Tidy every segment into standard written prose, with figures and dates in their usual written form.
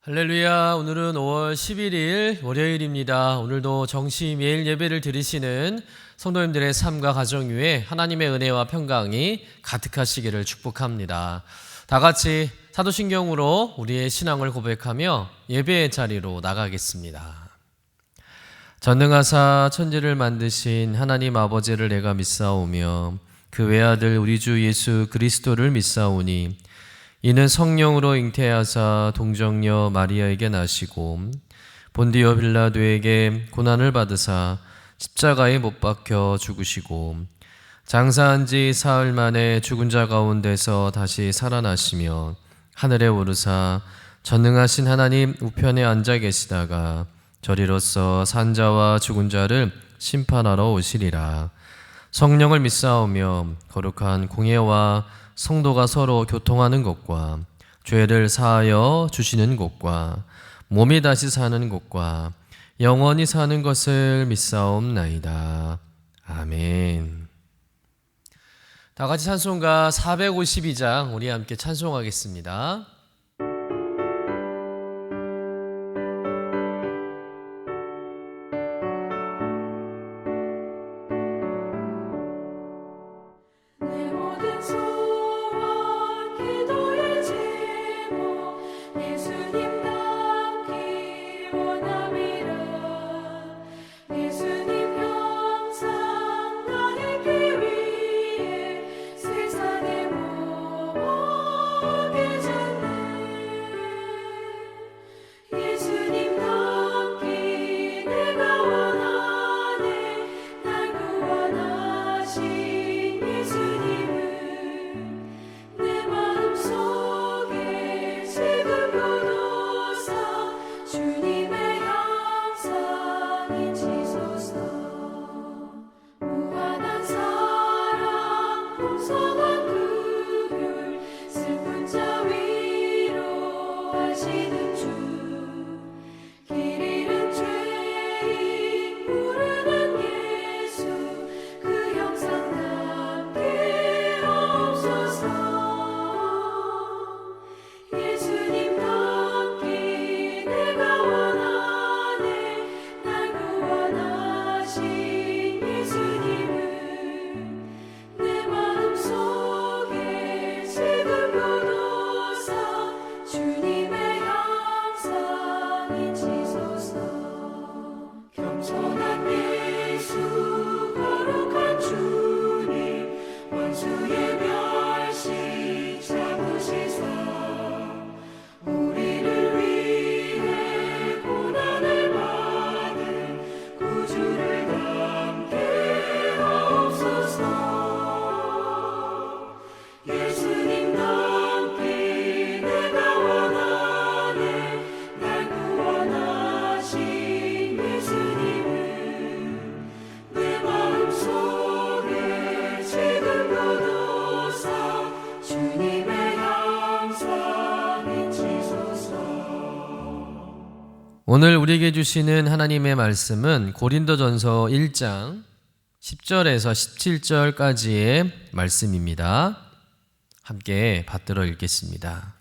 할렐루야. 오늘은 5월 11일 월요일입니다. 오늘도 정시 매일 예배를 드리시는 성도님들의 삶과 가정 위에 하나님의 은혜와 평강이 가득하시기를 축복합니다. 다 같이 사도신경으로 우리의 신앙을 고백하며 예배의 자리로 나가겠습니다. 전능하사 천지를 만드신 하나님 아버지를 내가 믿사오며 그 외아들 우리 주 예수 그리스도를 믿사오니 이는 성령으로 잉태하사 동정녀 마리아에게 나시고 본디오 빌라도에게 고난을 받으사 십자가에 못 박혀 죽으시고 장사한 지 사흘 만에 죽은 자 가운데서 다시 살아나시며 하늘에 오르사 전능하신 하나님 우편에 앉아 계시다가 저리로서 산 자와 죽은 자를 심판하러 오시리라. 성령을 믿사오며 거룩한 공예와 성도가 서로 교통하는 것과 죄를 사하여 주시는 것과 몸이 다시 사는 것과 영원히 사는 것을 믿사옵나이다. 아멘. 다 같이 찬송가 452장 우리 함께 찬송하겠습니다. 오늘 우리에게 주시는 하나님의 말씀은 고린도전서 1장 10절에서 17절까지의 말씀입니다. 함께 받들어 읽겠습니다.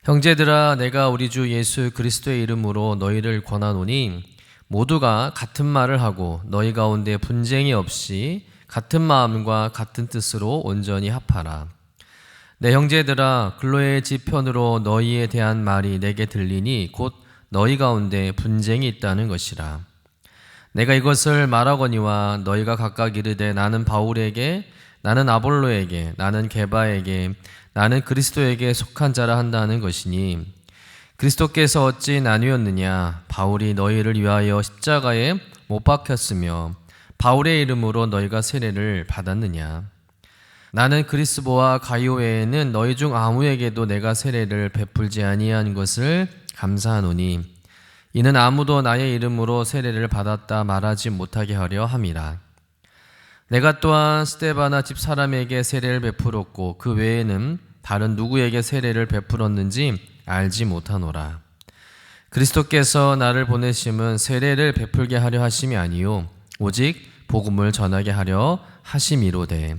형제들아, 내가 우리 주 예수 그리스도의 이름으로 너희를 권하노니 모두가 같은 말을 하고 너희 가운데 분쟁이 없이 같은 마음과 같은 뜻으로 온전히 합하라. 내 형제들아, 글로의 집 편으로 너희에 대한 말이 내게 들리니 곧 너희 가운데 분쟁이 있다는 것이라. 내가 이것을 말하거니와 너희가 각각 이르되 나는 바울에게, 나는 아볼로에게, 나는 게바에게, 나는 그리스도에게 속한 자라 한다는 것이니 그리스도께서 어찌 나뉘었느냐? 바울이 너희를 위하여 십자가에 못 박혔으며 바울의 이름으로 너희가 세례를 받았느냐? 나는 그리스보와 가이오 외에는 너희 중 아무에게도 내가 세례를 베풀지 아니한 것을 감사하노니 이는 아무도 나의 이름으로 세례를 받았다 말하지 못하게 하려 함이라. 내가 또한 스데바나 집 사람에게 세례를 베풀었고 그 외에는 다른 누구에게 세례를 베풀었는지 알지 못하노라. 그리스도께서 나를 보내심은 세례를 베풀게 하려 하심이 아니요 오직 복음을 전하게 하려 하심이로되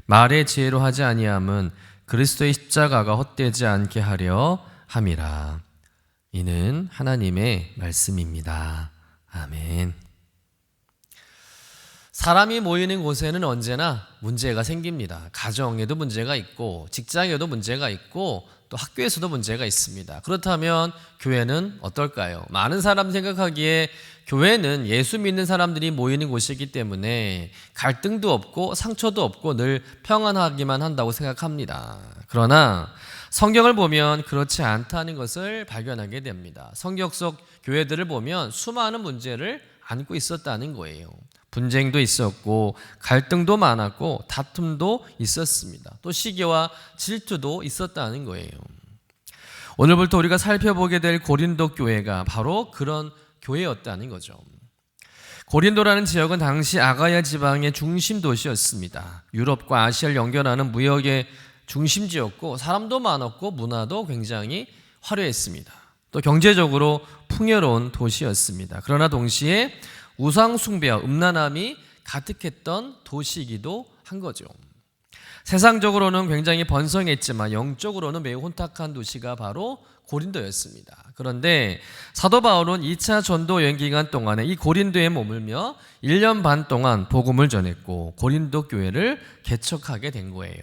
말의 지혜로 하지 아니함은 그리스도의 십자가가 헛되지 않게 하려 함이라. 이는 하나님의 말씀입니다. 아멘. 사람이 모이는 곳에는 언제나 문제가 생깁니다. 가정에도 문제가 있고 직장에도 문제가 있고 또 학교에서도 문제가 있습니다. 그렇다면 교회는 어떨까요? 많은 사람 생각하기에 교회는 예수 믿는 사람들이 모이는 곳이기 때문에 갈등도 없고 상처도 없고 늘 평안하기만 한다고 생각합니다. 그러나 성경을 보면 그렇지 않다는 것을 발견하게 됩니다. 성경 속 교회들을 보면 수많은 문제를 안고 있었다는 거예요. 분쟁도 있었고 갈등도 많았고 다툼도 있었습니다. 또 시기와 질투도 있었다는 거예요. 오늘부터 우리가 살펴보게 될 고린도 교회가 바로 그런 교회였다는 거죠. 고린도라는 지역은 당시 아가야 지방의 중심 도시였습니다. 유럽과 아시아를 연결하는 무역의 중심지였고 사람도 많았고 문화도 굉장히 화려했습니다. 또 경제적으로 풍요로운 도시였습니다. 그러나 동시에 우상 숭배와 음란함이 가득했던 도시이기도 한 거죠. 세상적으로는 굉장히 번성했지만 영적으로는 매우 혼탁한 도시가 바로 고린도였습니다. 그런데 사도 바울은 2차 전도 여행 기간 동안에 이 고린도에 머물며 1년 반 동안 복음을 전했고 고린도 교회를 개척하게 된 거예요.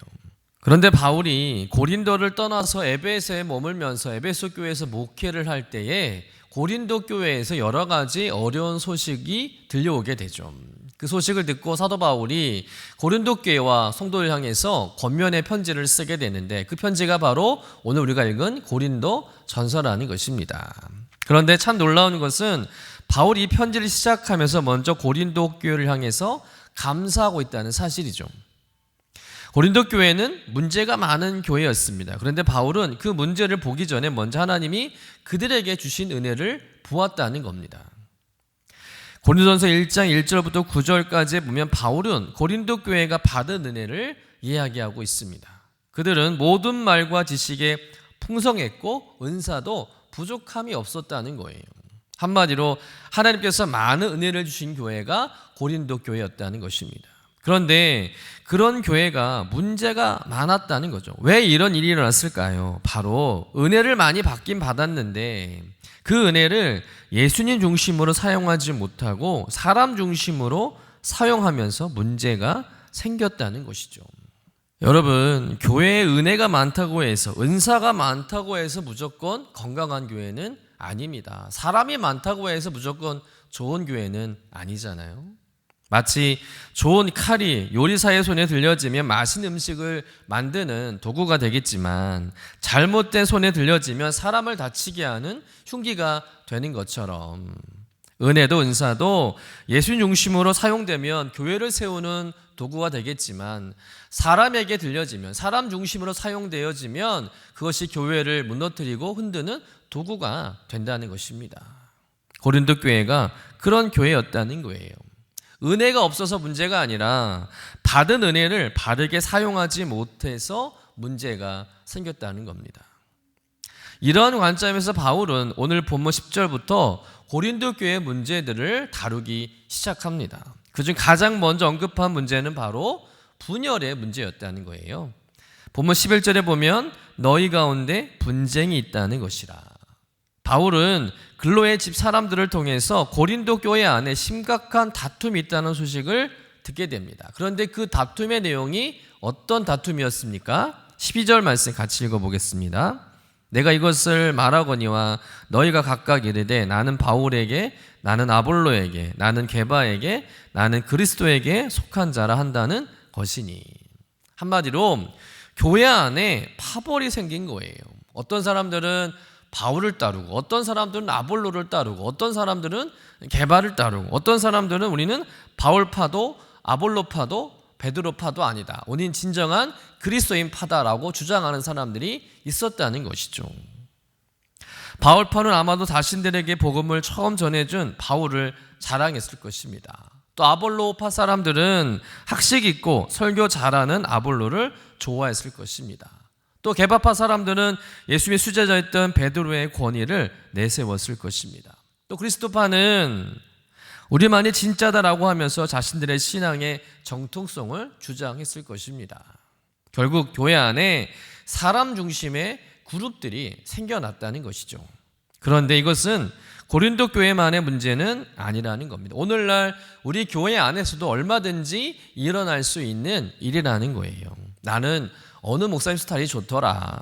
그런데 바울이 고린도를 떠나서 에베소에 머물면서 에베소 교회에서 목회를 할 때에 고린도 교회에서 여러 가지 어려운 소식이 들려오게 되죠. 그 소식을 듣고 사도 바울이 고린도 교회와 성도를 향해서 권면의 편지를 쓰게 되는데 그 편지가 바로 오늘 우리가 읽은 고린도 전서라는 것입니다. 그런데 참 놀라운 것은 바울이 이 편지를 시작하면서 먼저 고린도 교회를 향해서 감사하고 있다는 사실이죠. 고린도 교회는 문제가 많은 교회였습니다. 그런데 바울은 그 문제를 보기 전에 먼저 하나님이 그들에게 주신 은혜를 보았다는 겁니다. 고린도전서 1장 1절부터 9절까지 보면 바울은 고린도 교회가 받은 은혜를 이야기하고 있습니다. 그들은 모든 말과 지식에 풍성했고 은사도 부족함이 없었다는 거예요. 한마디로 하나님께서 많은 은혜를 주신 교회가 고린도 교회였다는 것입니다. 그런데 그런 교회가 문제가 많았다는 거죠. 왜 이런 일이 일어났을까요? 바로 은혜를 많이 받긴 받았는데 그 은혜를 예수님 중심으로 사용하지 못하고 사람 중심으로 사용하면서 문제가 생겼다는 것이죠. 여러분, 교회에 은혜가 많다고 해서 은사가 많다고 해서 무조건 건강한 교회는 아닙니다. 사람이 많다고 해서 무조건 좋은 교회는 아니잖아요. 마치 좋은 칼이 요리사의 손에 들려지면 맛있는 음식을 만드는 도구가 되겠지만 잘못된 손에 들려지면 사람을 다치게 하는 흉기가 되는 것처럼 은혜도 은사도 예수 중심으로 사용되면 교회를 세우는 도구가 되겠지만 사람에게 들려지면 사람 중심으로 사용되어지면 그것이 교회를 무너뜨리고 흔드는 도구가 된다는 것입니다. 고린도 교회가 그런 교회였다는 거예요. 은혜가 없어서 문제가 아니라 받은 은혜를 바르게 사용하지 못해서 문제가 생겼다는 겁니다. 이러한 관점에서 바울은 오늘 본문 10절부터 고린도 교회의 문제들을 다루기 시작합니다. 그중 가장 먼저 언급한 문제는 바로 분열의 문제였다는 거예요. 본문 11절에 보면 너희 가운데 분쟁이 있다는 것이라. 바울은 글로의 집 사람들을 통해서 고린도 교회 안에 심각한 다툼이 있다는 소식을 듣게 됩니다. 그런데 그 다툼의 내용이 어떤 다툼이었습니까? 12절 말씀 같이 읽어보겠습니다. 내가 이것을 말하거니와 너희가 각각 이르되 나는 바울에게 나는 아볼로에게 나는 게바에게 나는 그리스도에게 속한 자라 한다는 것이니. 한마디로 교회 안에 파벌이 생긴 거예요. 어떤 사람들은 바울을 따르고 어떤 사람들은 아볼로를 따르고 어떤 사람들은 게바를 따르고 어떤 사람들은 우리는 바울파도 아볼로파도 베드로파도 아니다. 우리는 진정한 그리스도인파다라고 주장하는 사람들이 있었다는 것이죠. 바울파는 아마도 자신들에게 복음을 처음 전해준 바울을 자랑했을 것입니다. 또 아볼로파 사람들은 학식 있고 설교 잘하는 아볼로를 좋아했을 것입니다. 또 게바파 사람들은 예수님의 수제자였던 베드로의 권위를 내세웠을 것입니다. 또 그리스도파는 우리만이 진짜다라고 하면서 자신들의 신앙의 정통성을 주장했을 것입니다. 결국 교회 안에 사람 중심의 그룹들이 생겨났다는 것이죠. 그런데 이것은 고린도 교회만의 문제는 아니라는 겁니다. 오늘날 우리 교회 안에서도 얼마든지 일어날 수 있는 일이라는 거예요. 나는 어느 목사님 스타일이 좋더라.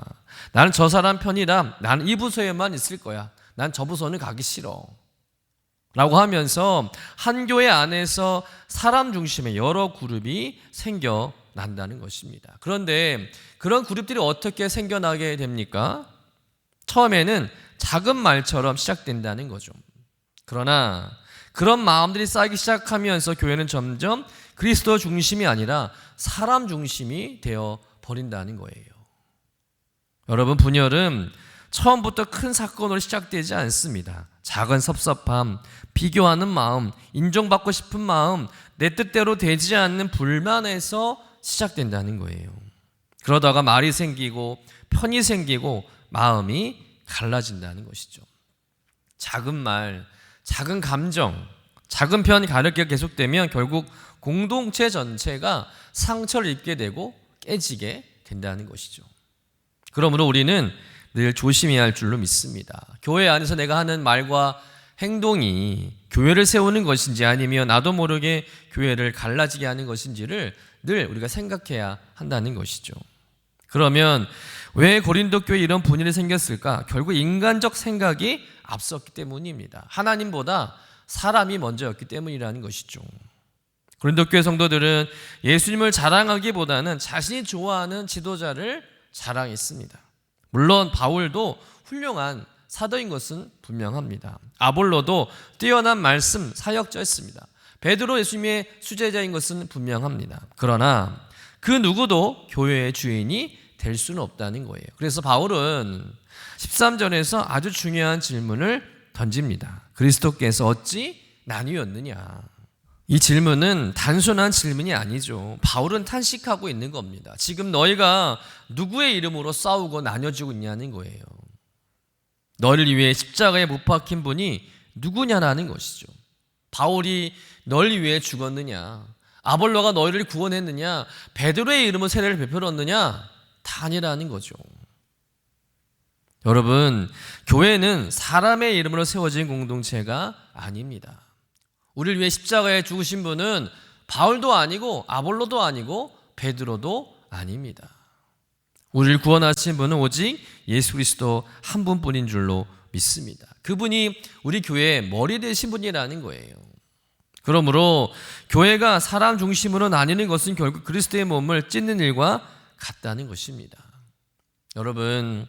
나는 저 사람 편이다. 나는 이 부서에만 있을 거야. 난 저 부서는 가기 싫어. 라고 하면서 한 교회 안에서 사람 중심의 여러 그룹이 생겨난다는 것입니다. 그런데 그런 그룹들이 어떻게 생겨나게 됩니까? 처음에는 작은 말처럼 시작된다는 거죠. 그러나 그런 마음들이 쌓이기 시작하면서 교회는 점점 그리스도 중심이 아니라 사람 중심이 되어 버린다는 거예요. 여러분, 분열은 처음부터 큰 사건으로 시작되지 않습니다. 작은 섭섭함, 비교하는 마음, 인정받고 싶은 마음, 내 뜻대로 되지 않는 불만에서 시작된다는 거예요. 그러다가 말이 생기고 편이 생기고 마음이 갈라진다는 것이죠. 작은 말, 작은 감정, 작은 편 가르기가 계속되면 결국 공동체 전체가 상처를 입게 되고 깨지게 된다는 것이죠. 그러므로 우리는 늘 조심해야 할 줄로 믿습니다. 교회 안에서 내가 하는 말과 행동이 교회를 세우는 것인지 아니면 나도 모르게 교회를 갈라지게 하는 것인지를 늘 우리가 생각해야 한다는 것이죠. 그러면 왜 고린도 교회에 이런 분열이 생겼을까? 결국 인간적 생각이 앞섰기 때문입니다. 하나님보다 사람이 먼저였기 때문이라는 것이죠. 고린도 교회 성도들은 예수님을 자랑하기보다는 자신이 좋아하는 지도자를 자랑했습니다. 물론 바울도 훌륭한 사도인 것은 분명합니다. 아볼로도 뛰어난 말씀 사역자였습니다. 베드로 예수님의 수제자인 것은 분명합니다. 그러나 그 누구도 교회의 주인이 될 수는 없다는 거예요. 그래서 바울은 13절에서 아주 중요한 질문을 던집니다. 그리스도께서 어찌 나뉘었느냐? 이 질문은 단순한 질문이 아니죠. 바울은 탄식하고 있는 겁니다. 지금 너희가 누구의 이름으로 싸우고 나뉘어지고 있냐는 거예요. 너를 위해 십자가에 못 박힌 분이 누구냐라는 것이죠. 바울이 널 위해 죽었느냐? 아볼로가 너희를 구원했느냐? 베드로의 이름으로 세례를 베풀었느냐? 다 아니라는 거죠. 여러분, 교회는 사람의 이름으로 세워진 공동체가 아닙니다. 우리를 위해 십자가에 죽으신 분은 바울도 아니고 아볼로도 아니고 베드로도 아닙니다. 우리를 구원하신 분은 오직 예수 그리스도 한 분뿐인 줄로 믿습니다. 그분이 우리 교회의 머리 되신 분이라는 거예요. 그러므로 교회가 사람 중심으로 나뉘는 것은 결국 그리스도의 몸을 찢는 일과 같다는 것입니다. 여러분,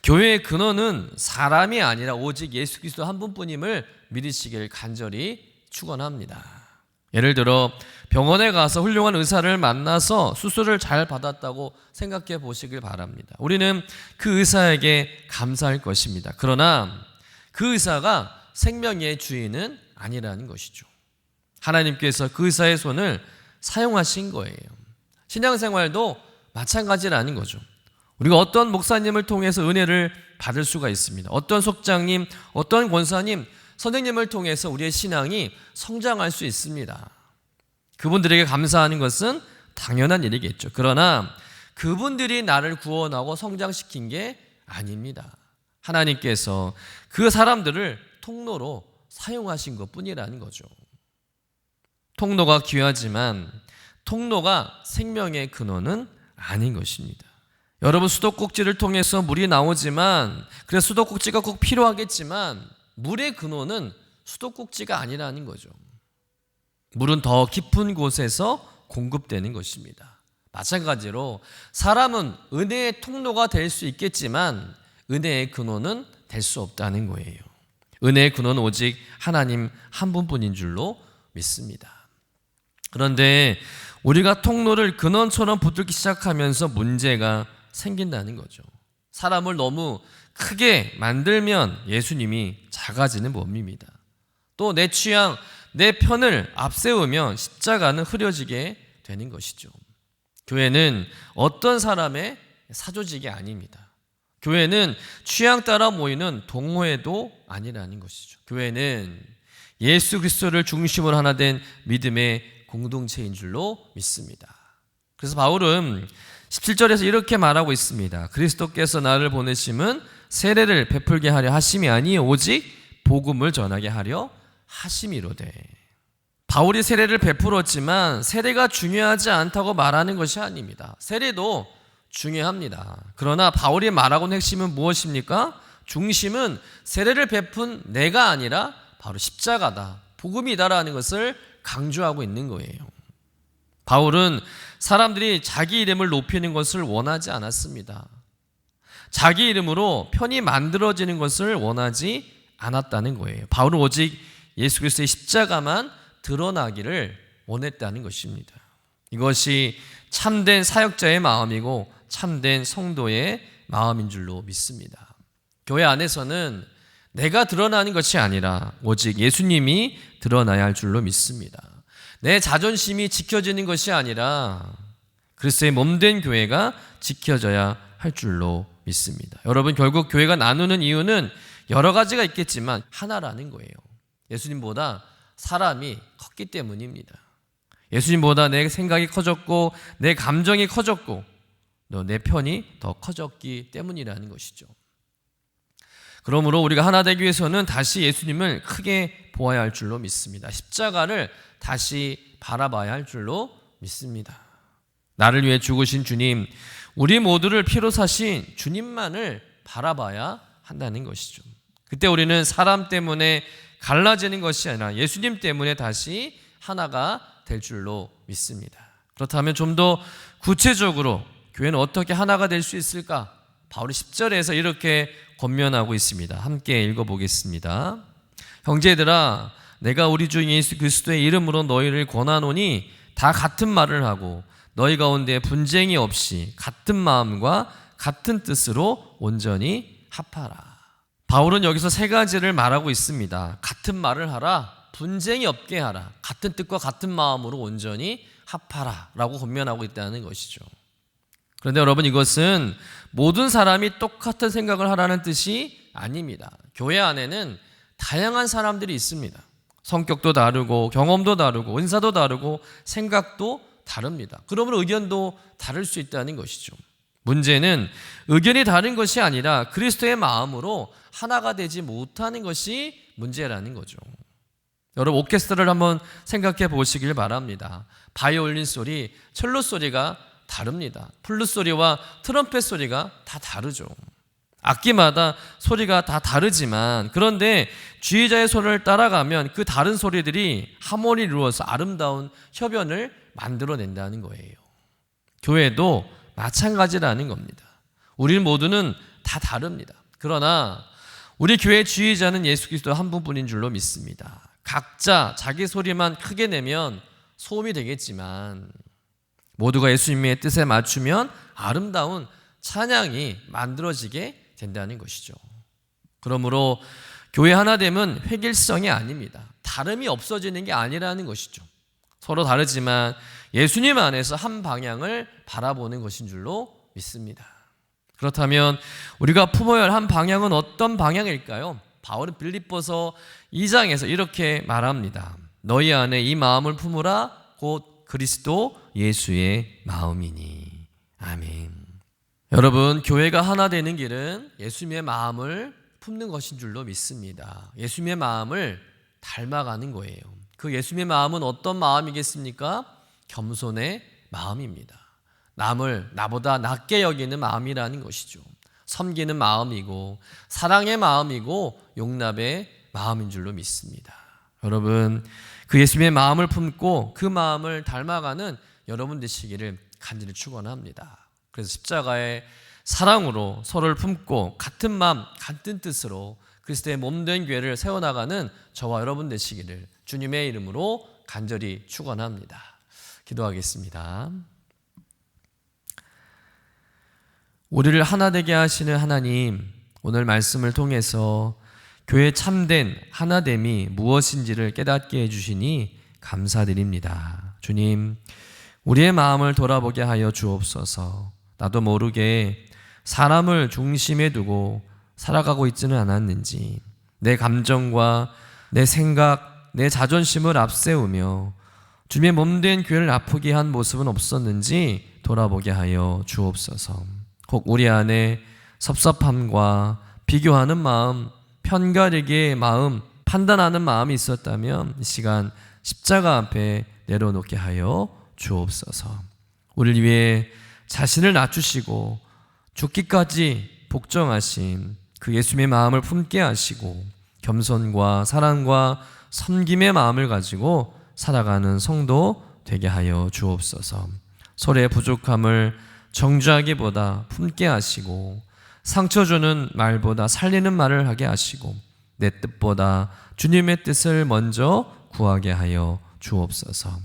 교회의 근원은 사람이 아니라 오직 예수 그리스도 한 분뿐임을 믿으시길 간절히 축원합니다. 예를 들어 병원에 가서 훌륭한 의사를 만나서 수술을 잘 받았다고 생각해 보시길 바랍니다. 우리는 그 의사에게 감사할 것입니다. 그러나 그 의사가 생명의 주인은 아니라는 것이죠. 하나님께서 그 의사의 손을 사용하신 거예요. 신앙생활도 마찬가지라는 거죠. 우리가 어떤 목사님을 통해서 은혜를 받을 수가 있습니다. 어떤 속장님, 어떤 권사님, 선생님을 통해서 우리의 신앙이 성장할 수 있습니다. 그분들에게 감사하는 것은 당연한 일이겠죠. 그러나 그분들이 나를 구원하고 성장시킨 게 아닙니다. 하나님께서 그 사람들을 통로로 사용하신 것뿐이라는 거죠. 통로가 귀하지만 통로가 생명의 근원은 아닌 것입니다. 여러분, 수도꼭지를 통해서 물이 나오지만, 그래서 수도꼭지가 꼭 필요하겠지만 물의 근원은 수도꼭지가 아니라는 거죠. 물은 더 깊은 곳에서 공급되는 것입니다. 마찬가지로 사람은 은혜의 통로가 될 수 있겠지만 은혜의 근원은 될 수 없다는 거예요. 은혜의 근원은 오직 하나님 한 분뿐인 줄로 믿습니다. 그런데 우리가 통로를 근원처럼 붙들기 시작하면서 문제가 생긴다는 거죠. 사람을 너무 크게 만들면 예수님이 작아지는 법입니다. 또 내 취향, 내 편을 앞세우면 십자가는 흐려지게 되는 것이죠. 교회는 어떤 사람의 사조직이 아닙니다. 교회는 취향 따라 모이는 동호회도 아니라는 것이죠. 교회는 예수 그리스도를 중심으로 하나 된 믿음의 공동체인 줄로 믿습니다. 그래서 바울은 17절에서 이렇게 말하고 있습니다. 그리스도께서 나를 보내심은 세례를 베풀게 하려 하심이 아니 오직 복음을 전하게 하려 하심이로되. 바울이 세례를 베풀었지만 세례가 중요하지 않다고 말하는 것이 아닙니다. 세례도 중요합니다. 그러나 바울이 말하고는 핵심은 무엇입니까? 중심은 세례를 베푼 내가 아니라 바로 십자가다, 복음이다라는 것을 강조하고 있는 거예요. 바울은 사람들이 자기 이름을 높이는 것을 원하지 않았습니다. 자기 이름으로 편이 만들어지는 것을 원하지 않았다는 거예요. 바울은 오직 예수 그리스도의 십자가만 드러나기를 원했다는 것입니다. 이것이 참된 사역자의 마음이고 참된 성도의 마음인 줄로 믿습니다. 교회 안에서는 내가 드러나는 것이 아니라 오직 예수님이 드러나야 할 줄로 믿습니다. 내 자존심이 지켜지는 것이 아니라 그리스도의 몸된 교회가 지켜져야 할 줄로 믿습니다. 여러분, 결국 교회가 나누는 이유는 여러 가지가 있겠지만 하나라는 거예요. 예수님보다 사람이 컸기 때문입니다. 예수님보다 내 생각이 커졌고 내 감정이 커졌고 내 편이 더 커졌기 때문이라는 것이죠. 그러므로 우리가 하나 되기 위해서는 다시 예수님을 크게 보아야 할 줄로 믿습니다. 십자가를 다시 바라봐야 할 줄로 믿습니다. 나를 위해 죽으신 주님, 우리 모두를 피로 사신 주님만을 바라봐야 한다는 것이죠. 그때 우리는 사람 때문에 갈라지는 것이 아니라 예수님 때문에 다시 하나가 될 줄로 믿습니다. 그렇다면 좀 더 구체적으로 교회는 어떻게 하나가 될 수 있을까? 바울이 10절에서 이렇게 권면하고 있습니다. 함께 읽어보겠습니다. 형제들아, 내가 우리 주 예수 그리스도의 이름으로 너희를 권하노니 다 같은 말을 하고 너희 가운데 분쟁이 없이 같은 마음과 같은 뜻으로 온전히 합하라. 바울은 여기서 세 가지를 말하고 있습니다. 같은 말을 하라, 분쟁이 없게 하라, 같은 뜻과 같은 마음으로 온전히 합하라 라고 권면하고 있다는 것이죠. 그런데 여러분, 이것은 모든 사람이 똑같은 생각을 하라는 뜻이 아닙니다. 교회 안에는 다양한 사람들이 있습니다. 성격도 다르고 경험도 다르고 은사도 다르고 생각도 다릅니다. 그러므로 의견도 다를 수 있다는 것이죠. 문제는 의견이 다른 것이 아니라 그리스도의 마음으로 하나가 되지 못하는 것이 문제라는 거죠. 여러분, 오케스트라를 한번 생각해 보시길 바랍니다. 바이올린 소리, 첼로 소리가 다릅니다. 플룻 소리와 트럼펫 소리가 다 다르죠. 악기마다 소리가 다 다르지만 그런데 지휘자의 소리를 따라가면 그 다른 소리들이 하모니를 이루어서 아름다운 협연을 만들어낸다는 거예요. 교회도 마찬가지라는 겁니다. 우리는 모두는 다 다릅니다. 그러나 우리 교회 지휘자는 예수 그리스도 한 분뿐인 줄로 믿습니다. 각자 자기 소리만 크게 내면 소음이 되겠지만 모두가 예수님의 뜻에 맞추면 아름다운 찬양이 만들어지게 된다는 것이죠. 그러므로 교회 하나됨은 획일성이 아닙니다. 다름이 없어지는 게 아니라는 것이죠. 서로 다르지만 예수님 안에서 한 방향을 바라보는 것인 줄로 믿습니다. 그렇다면 우리가 품어야 할 한 방향은 어떤 방향일까요? 바울은 빌립보서 2장에서 이렇게 말합니다. 너희 안에 이 마음을 품으라 곧 그리스도 예수의 마음이니. 아멘. 여러분, 교회가 하나 되는 길은 예수님의 마음을 품는 것인 줄로 믿습니다. 예수님의 마음을 닮아가는 거예요. 그 예수님의 마음은 어떤 마음이겠습니까? 겸손의 마음입니다. 남을 나보다 낮게 여기는 마음이라는 것이죠. 섬기는 마음이고 사랑의 마음이고 용납의 마음인 줄로 믿습니다. 여러분, 그 예수님의 마음을 품고 그 마음을 닮아가는 여러분 되시기를 간절히 축원합니다. 그래서 십자가의 사랑으로 서로를 품고 같은 마음 같은 뜻으로 그리스도의 몸된 교회를 세워나가는 저와 여러분 되시기를 주님의 이름으로 간절히 축원합니다. 기도하겠습니다. 우리를 하나 되게 하시는 하나님, 오늘 말씀을 통해서 교회의 참된 하나됨이 무엇인지를 깨닫게 해주시니 감사드립니다. 주님, 우리의 마음을 돌아보게 하여 주옵소서. 나도 모르게 사람을 중심에 두고 살아가고 있지는 않았는지, 내 감정과 내 생각, 내 자존심을 앞세우며 주님의 몸된 교회를 아프게 한 모습은 없었는지 돌아보게 하여 주옵소서. 혹 우리 안에 섭섭함과 비교하는 마음, 편가르기의 마음, 판단하는 마음이 있었다면 이 시간 십자가 앞에 내려놓게 하여 주옵소서. 우리를 위해 자신을 낮추시고 죽기까지 복종하신 그 예수님의 마음을 품게 하시고 겸손과 사랑과 섬김의 마음을 가지고 살아가는 성도 되게 하여 주옵소서. 서로의 부족함을 정죄하기보다 품게 하시고 상처 주는 말보다 살리는 말을 하게 하시고 내 뜻보다 주님의 뜻을 먼저 구하게 하여 주옵소서.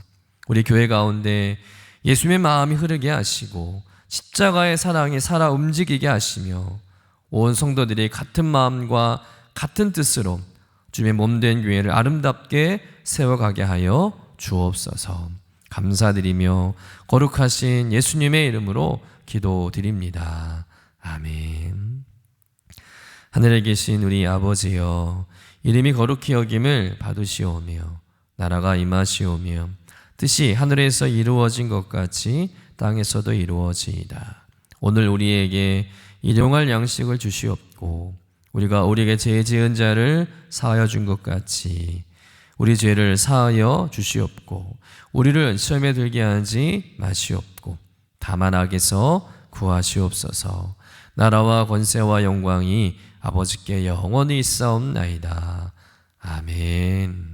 우리 교회 가운데 예수님의 마음이 흐르게 하시고 십자가의 사랑이 살아 움직이게 하시며 온 성도들이 같은 마음과 같은 뜻으로 주님의 몸된 교회를 아름답게 세워가게 하여 주옵소서. 감사드리며 거룩하신 예수님의 이름으로 기도드립니다. 아멘. 하늘에 계신 우리 아버지여, 이름이 거룩히 여김을 받으시오며 나라가 임하시오며 뜻이 하늘에서 이루어진 것 같이 땅에서도 이루어지이다. 오늘 우리에게 일용할 양식을 주시옵고 우리가 우리에게 죄 지은 자를 사하여 준 것 같이 우리 죄를 사하여 주시옵고 우리를 시험에 들게 하지 마시옵고 다만 악에서 구하시옵소서. 나라와 권세와 영광이 아버지께 영원히 있사옵나이다. 아멘.